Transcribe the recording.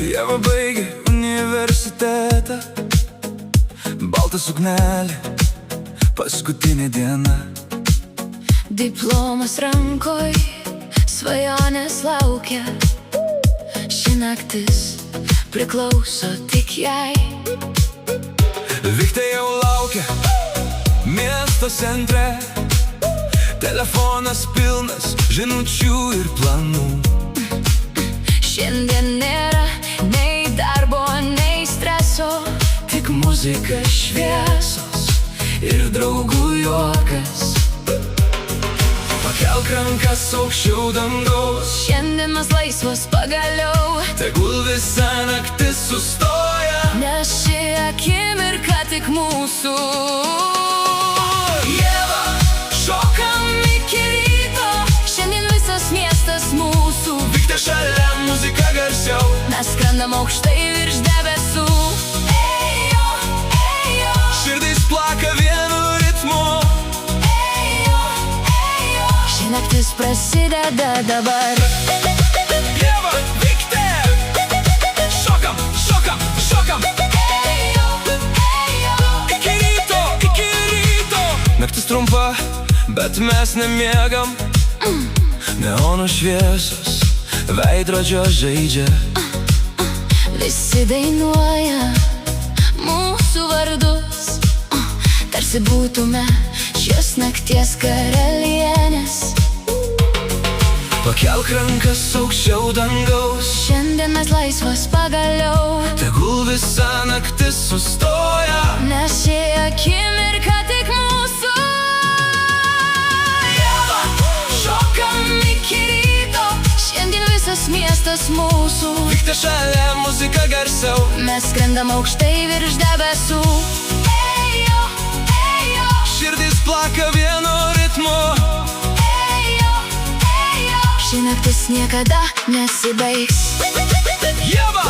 Ieva baigė universitetą, balta suknelė, paskutinė diena. Diplomas rankoj, svajonės laukia. Ši naktis priklauso tik jai. Viktė jau laukia miesto centre, telefonas pilnas žinučių ir planų. Šiandien nėra nei darbo, nei streso, Tik muzika, šviesos ir draugų juokas. Pakelk rankas aukščiau dangaus, šiandien mes laisvos pagaliau. tegul visa naktis sustoja. Nes ši akimirka tik mūsų. Ieva, Šokam iki ryto, šiandien visas miestas mūsų. Viktė šalia, muzika garsiau. Mes skrendam aukštai virš debesų. Ejo, ejo, Širdis plaka vienu ritmu. ejo, ejo. Ši naktis prasideda dabar. Ieva, Viktė, šokam, šokam, šokam. Ejo, ejo. Iki ryto, iki ryto. Naktis trumpa, bet mes nemiegam. Neonų šviesos veidrodžio žaidžia. Visi dainuoja mūsų vardus, tarsi būtume šios nakties karalienės. Pakelk rankas aukščiau dangaus, Šiandien mes laisvos pagaliau. tegul visa naktis sustoja. Nes ši akimirka tik mūsų. Ieva, Šokam iki ryto, šiandien visas miestas mūsų. Viktė šalia, muzika garsiau. Mes skrendam aukštai virš debesų. Ejo, ejo, Širdis plaka vienu ritmu. ejo, ejo. Ši naktis niekada nesibaigs. Ieva,